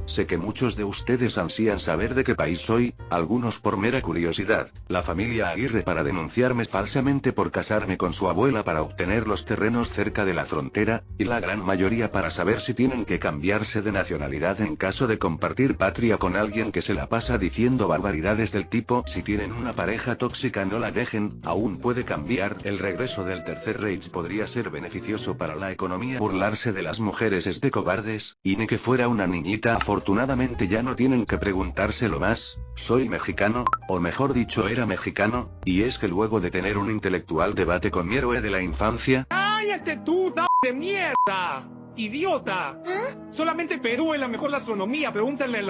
Sé que muchos de ustedes ansían saber de qué país soy, algunos por mera curiosidad, la familia Aguirre para denunciarme falsamente por casarme con su abuela para obtener los terrenos cerca de la frontera, y la gran mayoría para saber si tienen que cambiarse de nacionalidad en caso de compartir patria con alguien que se la pasa diciendo barbaridades del tipo si tienen una pareja tóxica no la dejen, aún puede cambiar, el regreso del Tercer Reich podría ser beneficioso para la economía, burlarse de las mujeres es de cobardes, y ni que fuera una niñita. Afortunadamente ya no tienen que preguntárselo más, soy mexicano, o mejor dicho era mexicano, y es que luego de tener un intelectual debate con mi héroe de la infancia... ¡Cállate tú, de mierda! ¡Idiota! Solamente Perú es la mejor gastronomía, pregúntale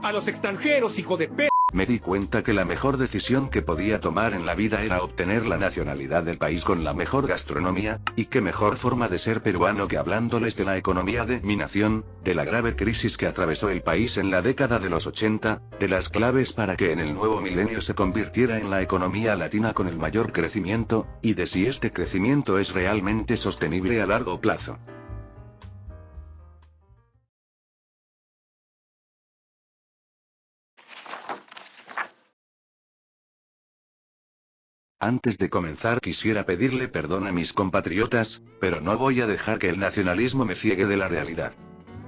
a los extranjeros, hijo de p... Me di cuenta que la mejor decisión que podía tomar en la vida era obtener la nacionalidad del país con la mejor gastronomía, y qué mejor forma de ser peruano que hablándoles de la economía de mi nación, de la grave crisis que atravesó el país en la década de los 80, de las claves para que en el nuevo milenio se convirtiera en la economía latina con el mayor crecimiento, y de si este crecimiento es realmente sostenible a largo plazo. Antes de comenzar quisiera pedirle perdón a mis compatriotas, pero no voy a dejar que el nacionalismo me ciegue de la realidad.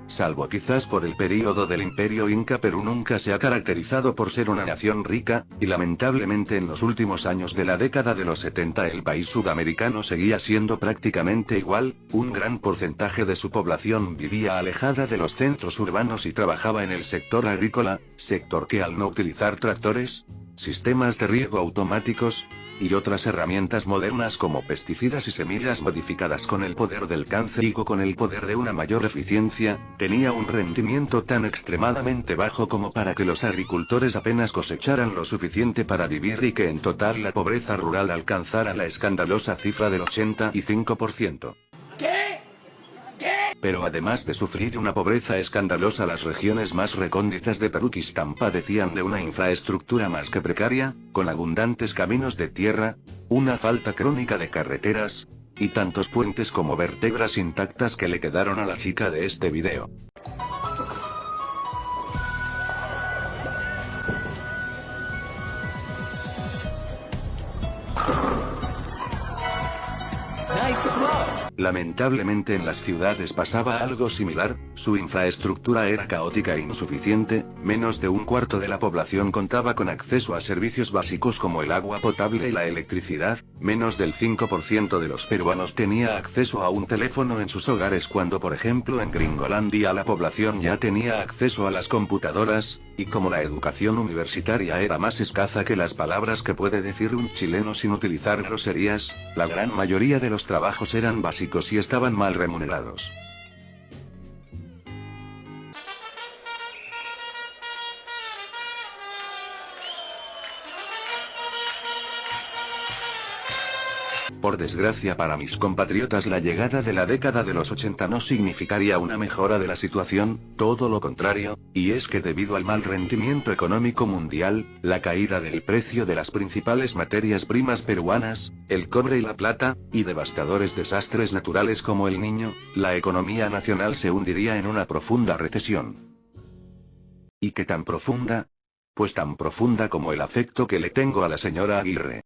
Salvo quizás por el período del Imperio Inca, Perú nunca se ha caracterizado por ser una nación rica, y lamentablemente en los últimos años de la década de los 70 el país sudamericano seguía siendo prácticamente igual, un gran porcentaje de su población vivía alejada de los centros urbanos y trabajaba en el sector agrícola, sector que al no utilizar tractores, sistemas de riego automáticos, y otras herramientas modernas como pesticidas y semillas modificadas con el poder del cáncer y con el poder de una mayor eficiencia, tenía un rendimiento tan extremadamente bajo como para que los agricultores apenas cosecharan lo suficiente para vivir y que en total la pobreza rural alcanzara la escandalosa cifra del 85%. Pero además de sufrir una pobreza escandalosa, las regiones más recónditas de Perú-Quistán padecían de una infraestructura más que precaria, con abundantes caminos de tierra, una falta crónica de carreteras, y tantos puentes como vértebras intactas que le quedaron a la chica de este video. Lamentablemente en las ciudades pasaba algo similar, su infraestructura era caótica e insuficiente, menos de un cuarto de la población contaba con acceso a servicios básicos como el agua potable y la electricidad, menos del 5% de los peruanos tenía acceso a un teléfono en sus hogares cuando por ejemplo en Gringolandia la población ya tenía acceso a las computadoras, y como la educación universitaria era más escasa que las palabras que puede decir un chileno sin utilizar groserías, la gran mayoría de los trabajos eran básicos y estaban mal remunerados. Por desgracia para mis compatriotas, la llegada de la década de los 80 no significaría una mejora de la situación, todo lo contrario, y es que debido al mal rendimiento económico mundial, la caída del precio de las principales materias primas peruanas, el cobre y la plata, y devastadores desastres naturales como el Niño, la economía nacional se hundiría en una profunda recesión. ¿Y qué tan profunda? Pues tan profunda como el afecto que le tengo a la señora Aguirre.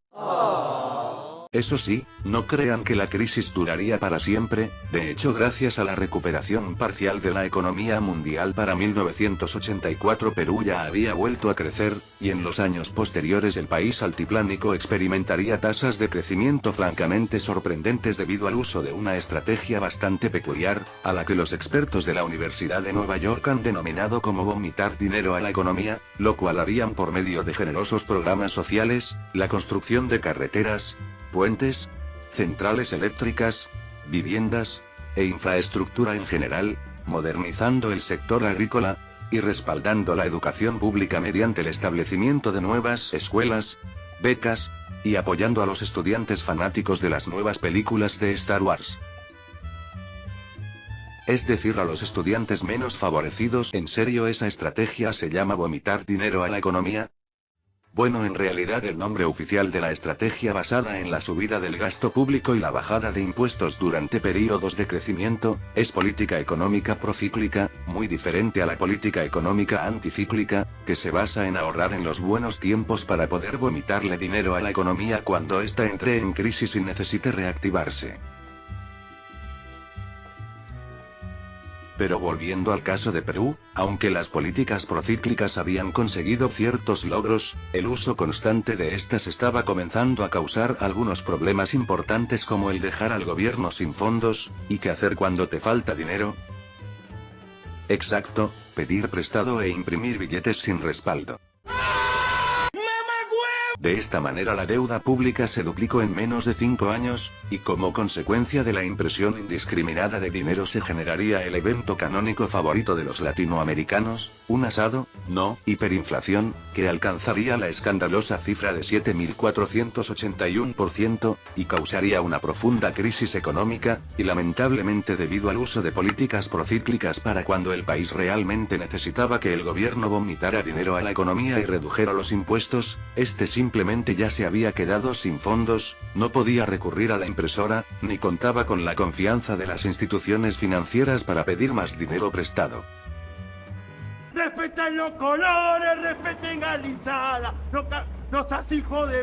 Eso sí, no crean que la crisis duraría para siempre, de hecho gracias a la recuperación parcial de la economía mundial para 1984 Perú ya había vuelto a crecer, y en los años posteriores el país altiplánico experimentaría tasas de crecimiento francamente sorprendentes debido al uso de una estrategia bastante peculiar, a la que los expertos de la Universidad de Nueva York han denominado como vomitar dinero a la economía, lo cual harían por medio de generosos programas sociales, la construcción de carreteras, puentes, centrales eléctricas, viviendas, e infraestructura en general, modernizando el sector agrícola, y respaldando la educación pública mediante el establecimiento de nuevas escuelas, becas, y apoyando a los estudiantes fanáticos de las nuevas películas de Star Wars. Es decir, a los estudiantes menos favorecidos. ¿En serio esa estrategia se llama vomitar dinero a la economía? Bueno, en realidad el nombre oficial de la estrategia basada en la subida del gasto público y la bajada de impuestos durante períodos de crecimiento, es política económica procíclica, muy diferente a la política económica anticíclica, que se basa en ahorrar en los buenos tiempos para poder vomitarle dinero a la economía cuando ésta entre en crisis y necesite reactivarse. Pero volviendo al caso de Perú, aunque las políticas procíclicas habían conseguido ciertos logros, el uso constante de estas estaba comenzando a causar algunos problemas importantes, como el dejar al gobierno sin fondos, ¿y qué hacer cuando te falta dinero? Exacto, pedir prestado e imprimir billetes sin respaldo. De esta manera la deuda pública se duplicó en menos de 5 años, y como consecuencia de la impresión indiscriminada de dinero se generaría el evento canónico favorito de los latinoamericanos, un asado, no, hiperinflación, que alcanzaría la escandalosa cifra de 7.481%, y causaría una profunda crisis económica, y lamentablemente debido al uso de políticas procíclicas para cuando el país realmente necesitaba que el gobierno vomitara dinero a la economía y redujera los impuestos, simplemente ya se había quedado sin fondos, no podía recurrir a la impresora, ni contaba con la confianza de las instituciones financieras para pedir más dinero prestado. Respeten los colores, respeten a la hinchada, no seas hijo de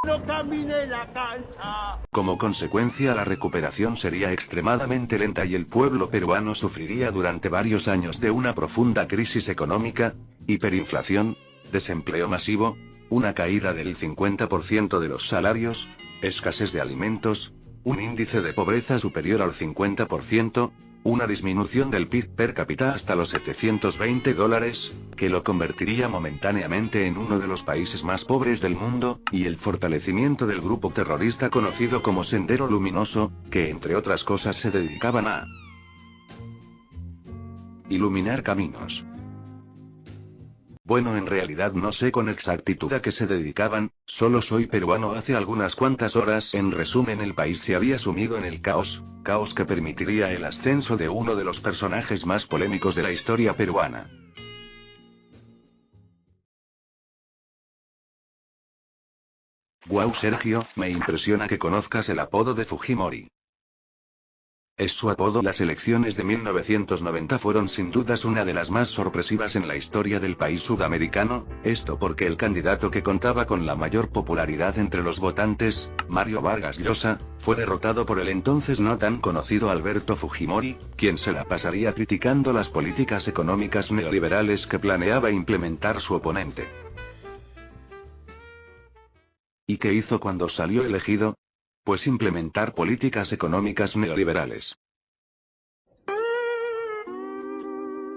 no camine la cancha. Como consecuencia, la recuperación sería extremadamente lenta y el pueblo peruano sufriría durante varios años de una profunda crisis económica, hiperinflación, desempleo masivo, una caída del 50% de los salarios, escasez de alimentos, un índice de pobreza superior al 50%, una disminución del PIB per cápita hasta los $720, que lo convertiría momentáneamente en uno de los países más pobres del mundo, y el fortalecimiento del grupo terrorista conocido como Sendero Luminoso, que entre otras cosas se dedicaban a iluminar caminos. Bueno, en realidad no sé con exactitud a qué se dedicaban, solo soy peruano hace algunas cuantas horas. En resumen, el país se había sumido en el caos que permitiría el ascenso de uno de los personajes más polémicos de la historia peruana. Guau, Sergio, me impresiona que conozcas el apodo de Fujimori. Es su apodo. Las elecciones de 1990 fueron sin dudas una de las más sorpresivas en la historia del país sudamericano, esto porque el candidato que contaba con la mayor popularidad entre los votantes, Mario Vargas Llosa, fue derrotado por el entonces no tan conocido Alberto Fujimori, quien se la pasaría criticando las políticas económicas neoliberales que planeaba implementar su oponente. ¿Y qué hizo cuando salió elegido? Pues implementar políticas económicas neoliberales.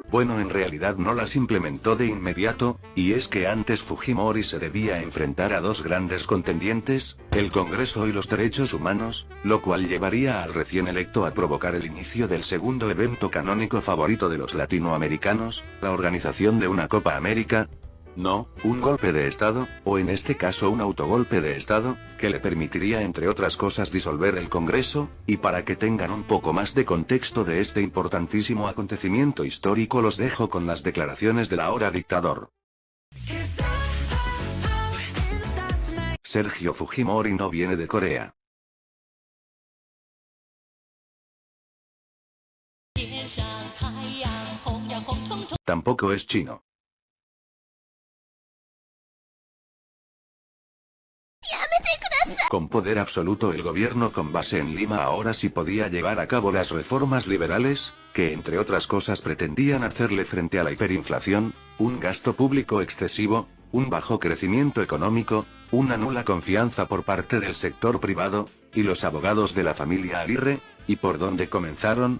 Bueno, en realidad no las implementó de inmediato, y es que antes Fujimori se debía enfrentar a dos grandes contendientes, el Congreso y los derechos humanos, lo cual llevaría al recién electo a provocar el inicio del segundo evento canónico favorito de los latinoamericanos, la organización de una Copa América. No, un golpe de Estado, o en este caso un autogolpe de Estado, que le permitiría entre otras cosas disolver el Congreso, y para que tengan un poco más de contexto de este importantísimo acontecimiento histórico los dejo con las declaraciones del ahora dictador. Sergio Fujimori no viene de Corea. Tampoco es chino. Con poder absoluto, el gobierno con base en Lima ahora sí podía llevar a cabo las reformas liberales, que entre otras cosas pretendían hacerle frente a la hiperinflación, un gasto público excesivo, un bajo crecimiento económico, una nula confianza por parte del sector privado, y los abogados de la familia Aguirre. ¿Y por dónde comenzaron?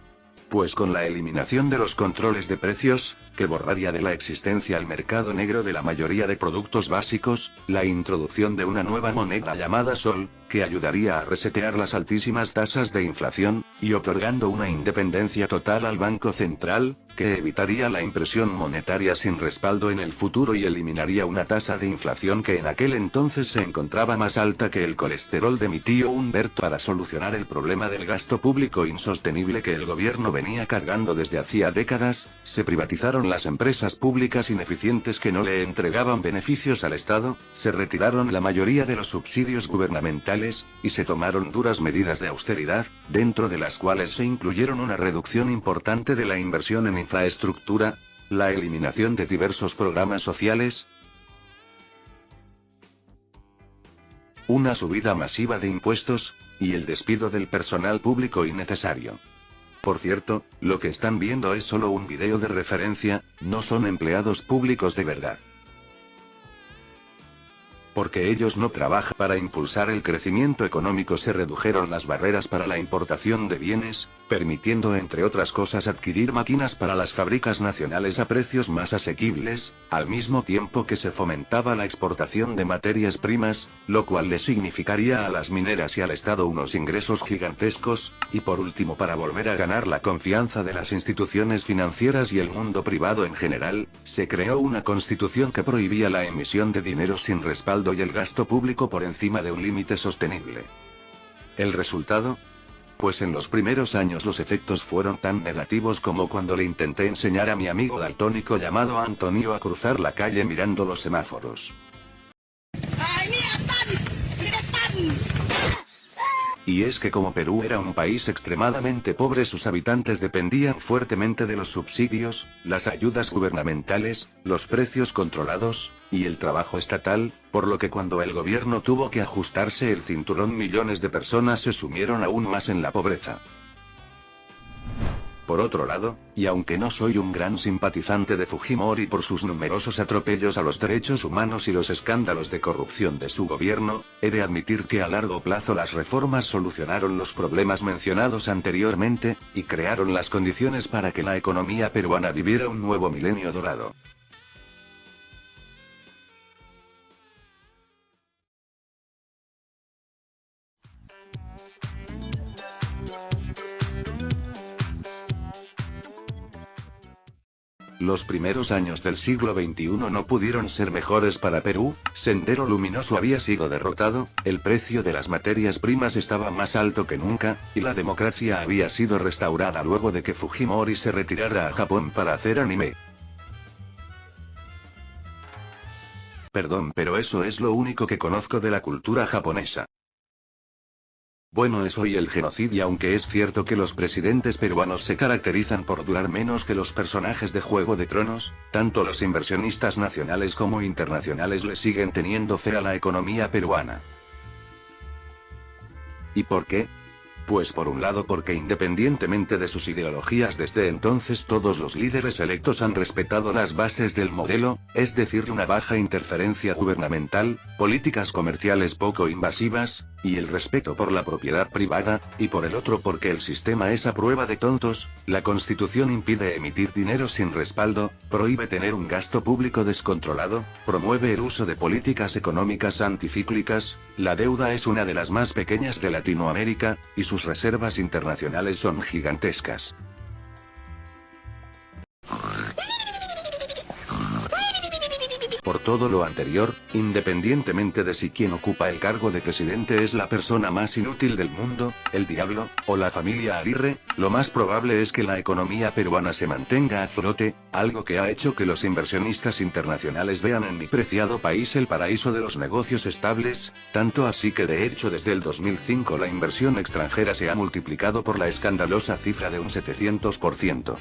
Pues con la eliminación de los controles de precios, que borraría de la existencia el mercado negro de la mayoría de productos básicos, la introducción de una nueva moneda llamada sol, que ayudaría a resetear las altísimas tasas de inflación, y otorgando una independencia total al Banco Central, que evitaría la impresión monetaria sin respaldo en el futuro y eliminaría una tasa de inflación que en aquel entonces se encontraba más alta que el colesterol de mi tío Humberto. Para solucionar el problema del gasto público insostenible que el gobierno venía cargando desde hacía décadas, se privatizaron las empresas públicas ineficientes que no le entregaban beneficios al Estado, se retiraron la mayoría de los subsidios gubernamentales, y se tomaron duras medidas de austeridad, dentro de las cuales se incluyeron una reducción importante de la inversión en infraestructura, la eliminación de diversos programas sociales, una subida masiva de impuestos, y el despido del personal público innecesario. Por cierto, lo que están viendo es solo un video de referencia, no son empleados públicos de verdad. Porque ellos no trabajan para impulsar el crecimiento económico. Se redujeron las barreras para la importación de bienes, permitiendo entre otras cosas adquirir máquinas para las fábricas nacionales a precios más asequibles, al mismo tiempo que se fomentaba la exportación de materias primas, lo cual le significaría a las mineras y al Estado unos ingresos gigantescos, y por último, para volver a ganar la confianza de las instituciones financieras y el mundo privado en general, se creó una constitución que prohibía la emisión de dinero sin respaldo y el gasto público por encima de un límite sostenible. ¿El resultado? Pues en los primeros años los efectos fueron tan negativos como cuando le intenté enseñar a mi amigo daltónico llamado Antonio a cruzar la calle mirando los semáforos. Y es que como Perú era un país extremadamente pobre, sus habitantes dependían fuertemente de los subsidios, las ayudas gubernamentales, los precios controlados, y el trabajo estatal, por lo que cuando el gobierno tuvo que ajustarse el cinturón, millones de personas se sumieron aún más en la pobreza. Por otro lado, y aunque no soy un gran simpatizante de Fujimori por sus numerosos atropellos a los derechos humanos y los escándalos de corrupción de su gobierno, he de admitir que a largo plazo las reformas solucionaron los problemas mencionados anteriormente, y crearon las condiciones para que la economía peruana viviera un nuevo milenio dorado. Los primeros años del siglo XXI no pudieron ser mejores para Perú. Sendero Luminoso había sido derrotado, el precio de las materias primas estaba más alto que nunca, y la democracia había sido restaurada luego de que Fujimori se retirara a Japón para hacer anime. Perdón, pero eso es lo único que conozco de la cultura japonesa. Bueno, eso y el genocidio. Aunque es cierto que los presidentes peruanos se caracterizan por durar menos que los personajes de Juego de Tronos, tanto los inversionistas nacionales como internacionales le siguen teniendo fe a la economía peruana. ¿Y por qué? Pues por un lado porque independientemente de sus ideologías desde entonces todos los líderes electos han respetado las bases del modelo, es decir, una baja interferencia gubernamental, políticas comerciales poco invasivas, y el respeto por la propiedad privada, y por el otro porque el sistema es a prueba de tontos. La Constitución impide emitir dinero sin respaldo, prohíbe tener un gasto público descontrolado, promueve el uso de políticas económicas anticíclicas, la deuda es una de las más pequeñas de Latinoamérica, y sus reservas internacionales son gigantescas. Por todo lo anterior, independientemente de si quien ocupa el cargo de presidente es la persona más inútil del mundo, el diablo, o la familia Aguirre, lo más probable es que la economía peruana se mantenga a flote, algo que ha hecho que los inversionistas internacionales vean en mi preciado país el paraíso de los negocios estables, tanto así que de hecho desde el 2005 la inversión extranjera se ha multiplicado por la escandalosa cifra de un 700%.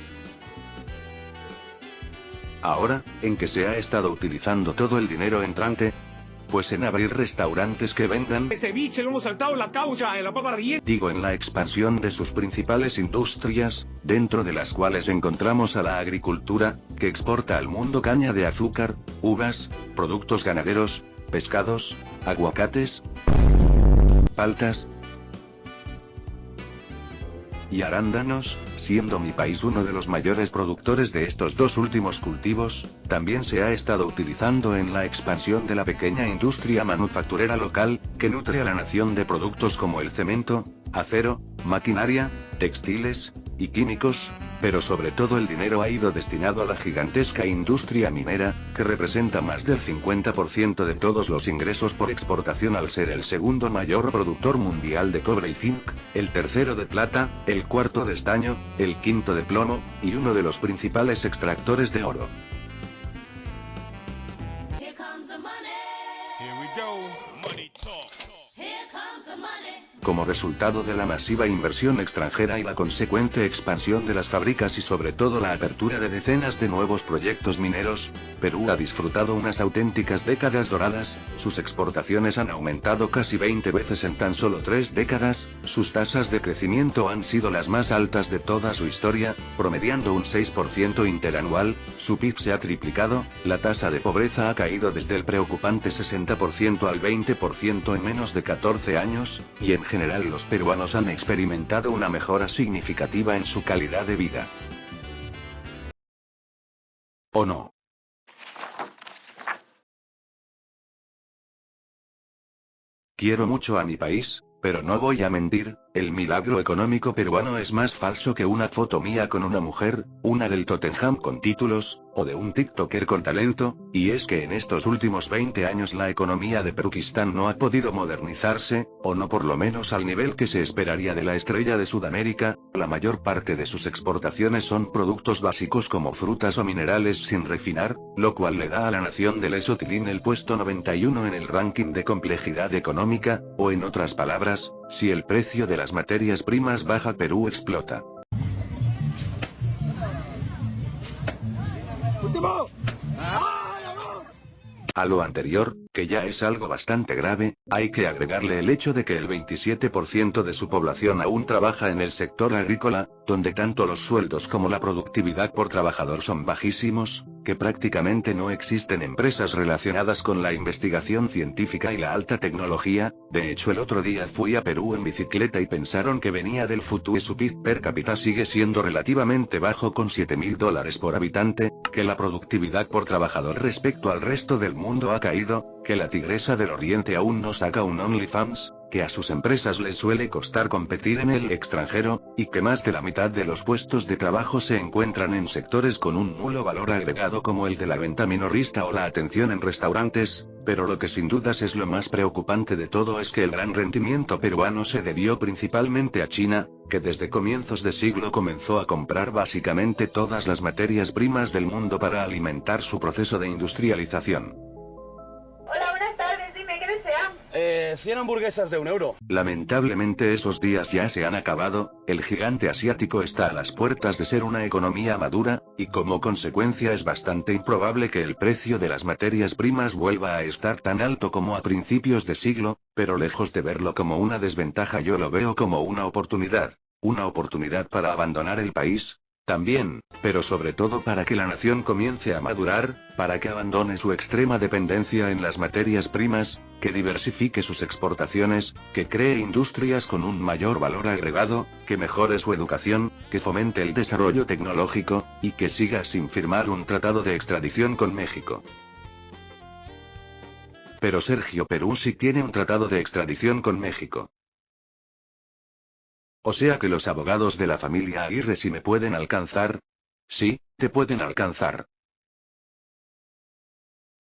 Ahora, ¿en qué se ha estado utilizando todo el dinero entrante? Pues en abrir restaurantes que vendan ceviche, lo hemos saltado la causa en la papa rellena. Digo, en la expansión de sus principales industrias, dentro de las cuales encontramos a la agricultura, que exporta al mundo caña de azúcar, uvas, productos ganaderos, pescados, aguacates, paltas, y arándanos, siendo mi país uno de los mayores productores de estos dos últimos cultivos. También se ha estado utilizando en la expansión de la pequeña industria manufacturera local, que nutre a la nación de productos como el cemento, acero, maquinaria, textiles y químicos, pero sobre todo el dinero ha ido destinado a la gigantesca industria minera, que representa más del 50% de todos los ingresos por exportación al ser el segundo mayor productor mundial de cobre y zinc, el tercero de plata, el cuarto de estaño, el quinto de plomo, y uno de los principales extractores de oro. Here comes the money. Here we go. Money talk. Here comes the money. Como resultado de la masiva inversión extranjera y la consecuente expansión de las fábricas y sobre todo la apertura de decenas de nuevos proyectos mineros, Perú ha disfrutado unas auténticas décadas doradas. Sus exportaciones han aumentado casi 20 veces en tan solo 3 décadas, sus tasas de crecimiento han sido las más altas de toda su historia, promediando un 6% interanual, su PIB se ha triplicado, la tasa de pobreza ha caído desde el preocupante 60% al 20% en menos de 14 años, y en general los peruanos han experimentado una mejora significativa en su calidad de vida. ¿O no? Quiero mucho a mi país, pero no voy a mentir, el milagro económico peruano es más falso que una foto mía con una mujer, una del Tottenham con títulos, o de un TikToker con talento, y es que en estos últimos 20 años la economía de Perúquistán no ha podido modernizarse, o no por lo menos al nivel que se esperaría de la estrella de Sudamérica. La mayor parte de sus exportaciones son productos básicos como frutas o minerales sin refinar, lo cual le da a la nación del Esotilín el puesto 91 en el ranking de complejidad económica, o en otras palabras, si el precio de las materias primas baja, Perú explota. A lo anterior, que ya es algo bastante grave, hay que agregarle el hecho de que el 27% de su población aún trabaja en el sector agrícola, donde tanto los sueldos como la productividad por trabajador son bajísimos, que prácticamente no existen empresas relacionadas con la investigación científica y la alta tecnología. De hecho, el otro día fui a Perú en bicicleta y pensaron que venía del futuro y su PIB per cápita sigue siendo relativamente bajo con $7.000 por habitante, que la productividad por trabajador respecto al resto del mundo ha caído, que la Tigresa del Oriente aún no saca un OnlyFans, que a sus empresas les suele costar competir en el extranjero, y que más de la mitad de los puestos de trabajo se encuentran en sectores con un nulo valor agregado como el de la venta minorista o la atención en restaurantes. Pero lo que sin dudas es lo más preocupante de todo es que el gran rendimiento peruano se debió principalmente a China, que desde comienzos de siglo comenzó a comprar básicamente todas las materias primas del mundo para alimentar su proceso de industrialización. Hola, buenas tardes, dime, ¿qué desean? 100 hamburguesas de €1. Lamentablemente esos días ya se han acabado, el gigante asiático está a las puertas de ser una economía madura, y como consecuencia es bastante improbable que el precio de las materias primas vuelva a estar tan alto como a principios de siglo, pero lejos de verlo como una desventaja yo lo veo como una oportunidad para abandonar el país. También, pero sobre todo para que la nación comience a madurar, para que abandone su extrema dependencia en las materias primas, que diversifique sus exportaciones, que cree industrias con un mayor valor agregado, que mejore su educación, que fomente el desarrollo tecnológico, y que siga sin firmar un tratado de extradición con México. Pero Sergio, Perú sí tiene un tratado de extradición con México. O sea que los abogados de la familia Aguirre sí me pueden alcanzar. Sí, te pueden alcanzar.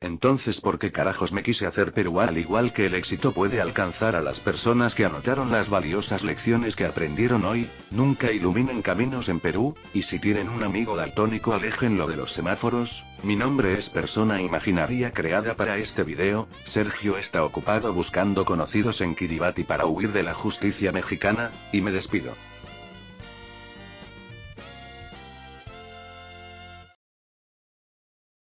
Entonces, ¿por qué carajos me quise hacer peruano? Al igual que el éxito puede alcanzar a las personas que anotaron las valiosas lecciones que aprendieron hoy, nunca iluminen caminos en Perú, y si tienen un amigo daltónico aléjenlo de los semáforos. Mi nombre es persona imaginaria creada para este video. Sergio está ocupado buscando conocidos en Kiribati para huir de la justicia mexicana, y me despido.